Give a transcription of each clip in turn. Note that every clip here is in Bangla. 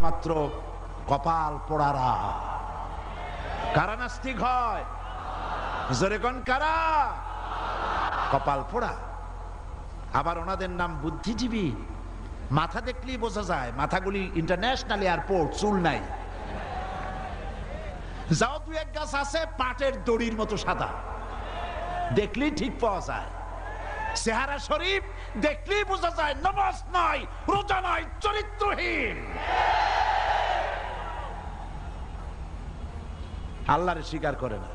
একমাত্র কপাল পোড়ারা। কারা নাস্তিক হয়? জোরে কোন কারা? কপাল পোড়া। আবার ওনাদের নাম বুদ্ধিজীবী। মাথা দেখলেই বোঝা যায়, মাথাগুলি ইন্টারন্যাশনাল এয়ারপোর্ট, চুল নাই। যাও দু এক গাছ আছে পাটের দড়ির মতো সাদা, দেখলেই ঠিক পাওয়া যায়। চেহারা শরীফ, দেখলেই বোঝা যায় নামাজ নাই, রোজা নাই, চরিত্রহীন। আল্লাহরে স্বীকার করে না।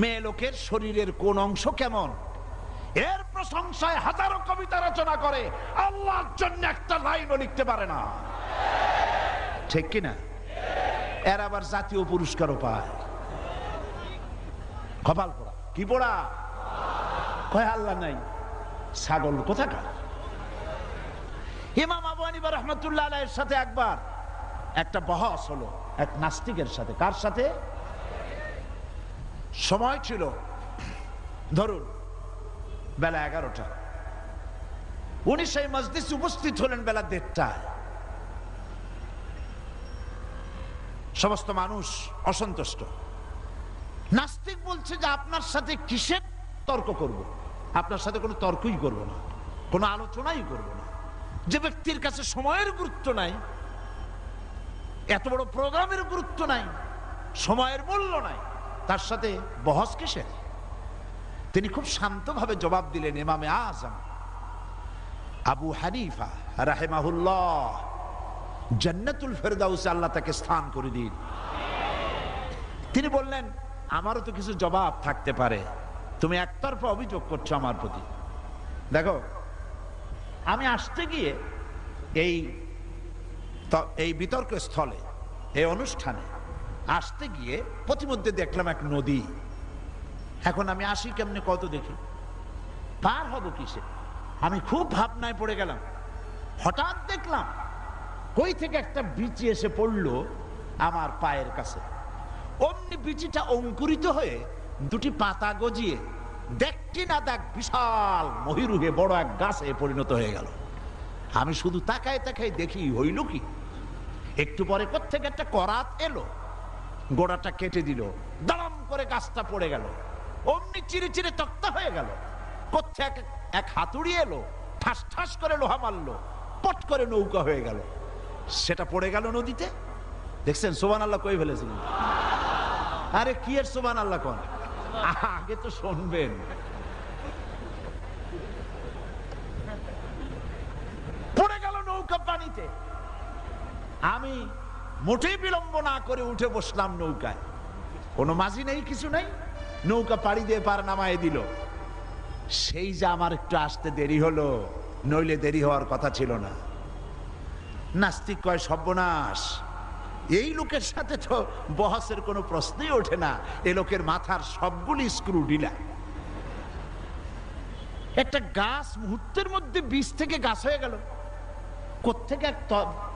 মেয়ে লোকের শরীরের কোন অংশ কেমন, এর প্রশংসায় হাজারো কবিতা রচনা করে, আল্লাহর জন্য একটা লাইনও লিখতে পারে না। ঠিক কিনা? এর আবার জাতীয় পুরস্কারও পায়। কপাল পোড়া। কি পোড়া? কয় আল্লাহ নাই, ছাগল কোথাকার। ইমাম আবু হানিফা রাহমাতুল্লাহ আলাইহির সাথে একবার একটা বহস হলো এক নাস্তিকের সাথে। কার সাথে? সময় ছিল ধরুন বেলা 11টা। উনি সেই মজলিসে উপস্থিত হলেন বেলা 1:30টায়। সমস্ত মানুষ অসন্তুষ্ট। নাস্তিক বলছে যে আপনার সাথে কিসের তর্ক করব? আপনার সাথে কোনো তর্কই করব না, কোনো আলোচনাই করব না। যে ব্যক্তির কাছে সময়ের গুরুত্ব নাই, এত বড় প্রোগ্রামের গুরুত্ব নাই, সময়ের মূল্য নাই, তার সাথে বহস কিসের? তিনি খুব শান্তভাবে জবাব দিলেন, ইমামে আজম আবু হানিফা রাহিমাহুল্লাহ জান্নাতুল ফেরদাউসে আল্লাহ তাকে স্থান করে দিন। তিনি বললেন, আমারও তো কিছু জবাব থাকতে পারে, তুমি একতরফা অভিযোগ করছো আমার প্রতি। দেখো, আমি আসতে গিয়ে এই বিতর্ক স্থলে, এই অনুষ্ঠানে আসতে গিয়ে প্রতিমধ্যে দেখলাম এক নদী। এখন আমি আসি কেমনে কত দেখি, পার হব কিসে? আমি খুব ভাবনায় পড়ে গেলাম। হঠাৎ দেখলাম কই থেকে একটা বিচি এসে পড়লো আমার পায়ের কাছে। অমনি বিচিটা অঙ্কুরিত হয়ে দুটি পাতা গজিয়ে দেখটি না দেখ বিশাল মহিরুহে বড় এক গাছে পরিণত হয়ে গেল। আমি শুধু তাকায় তাকায় দেখি, হইল কি? একটু পরে কোত্থেকে একটা করাত এলো, গোড়াটা কেটে দিল, দাঁড়াম করে গাছটা পড়ে গেল। অমনি চিরে চিরে তক্তা হয়ে গেল। কোত্থেকে এক হাতুড়ি এলো, ঠাস ঠাস করে লোহা মারলো, পট করে নৌকা হয়ে গেল। সেটা পড়ে গেল নদীতে। দেখছেন সুবহানাল্লাহ কই ফেলেছিলেন? আরে কি এর সুবহানাল্লাহ কোন? আগে তো শুনবেন। পড়ে গেল নৌকা পানিতে। আমি মোটেই বিলম্ব না করে উঠে বসলাম নৌকায়। কোনো মাঝি নেই, কিছু নেই, নৌকা পাড়ি দিয়ে পার নামায় দিল। সেই যে আমার একটু আসতে দেরি হলো, নইলে দেরি হওয়ার কথা ছিল না। নাস্তিক কয়, সর্বনাশ, এই লোকের সাথে তো বহসের কোনো প্রশ্নই ওঠে না। এ লোকের মাথার সবগুলি স্ক্রু ঢিলা। একটা গাছ মুহূর্তের মধ্যে বীজ থেকে গাছ হয়ে গেল। কোত্থেকে এক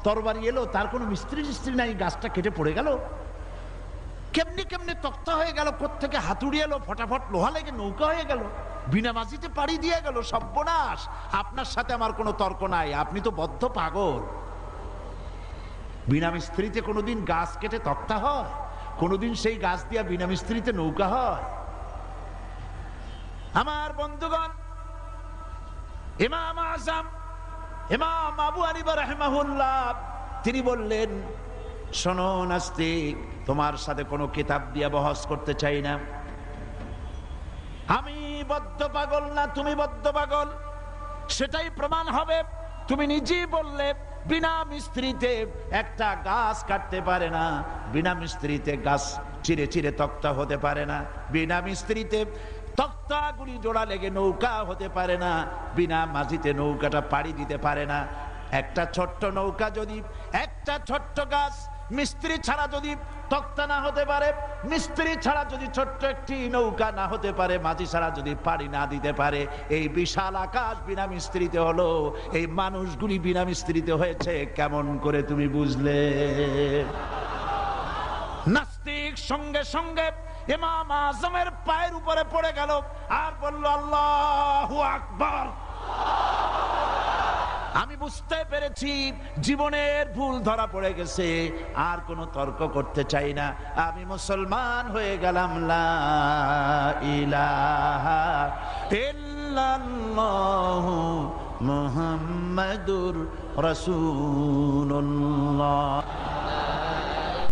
তরবারি এলো, তার কোনো মিস্ত্রি নাই, গাছটা কেটে পড়ে গেল। কেমনি কেমনি তক্তা হয়ে গেল, কোত্থেকে হাতুড়ি এলো, ফটাফট লোহা লেগে নৌকা হয়ে গেল, বিনা মাঝিতে পাড়ি দিয়ে গেল। সর্বনাশ, আপনার সাথে আমার কোনো তর্ক নাই, আপনি তো বদ্ধ পাগল। বিনা মিস্ত্রিতে কোনোদিন গাছ কেটে তক্তা হয়? কোনোদিন সেই গাছ দিয়া বিনা মিস্ত্রিতে নৌকা হয়? আমার বন্ধুগণ, ইমাম আজম ইমাম আবু হানিফা রাহিমাহুল্লাহ তিনি বললেন, শোনো নাস্তিক, তোমার সাথে কোনো কিতাব দিয়ে বহস করতে চাই না। আমি বদ্ধ পাগল না, তুমি বদ্ধ পাগল, সেটাই প্রমাণ হবে। তুমি নিজেই বললে বিনা মিস্ত্রিতে একটা গাছ কাটতে পারে না, বিনা মিস্ত্রিতে গাছ চিরে চিরে তক্তা হতে পারে না, বিনা মিস্ত্রিতে তক্তাগুলি জোড়া লেগে নৌকা হতে পারে না, বিনা মাঝিতে নৌকাটা পাড়ি দিতে পারে না। একটা ছোট্ট নৌকা যদি, একটা ছোট্ট গাছ মিস্ত্রি ছাড়া যদি তক্তা না হতে পারে, মিস্ত্রি ছাড়া যদি ছোট্ট একটি নৌকা না হতে পারে, মাঝি ছাড়া যদি পাড়ি না দিতে পারে, এই বিশাল আকাশ বিনা মিস্ত্রিতে হলো, এই মানুষগুলি বিনা মিস্ত্রিতে হয়েছে কেমন করে তুমি বুঝলে? নাস্তিক সঙ্গে সঙ্গে ইমাম আজমের পায়ের উপরে পড়ে গেল আর বলল, আল্লাহু আকবার। আমি বুঝতে পেরেছি জীবনের ভুল ধরা পড়ে গেছে, আর কোনো তর্ক করতে চাই না, আমি মুসলমান হয়ে গেলাম। লা ইলাহা ইল্লাল্লাহু মুহাম্মাদুর রাসূলুল্লাহ।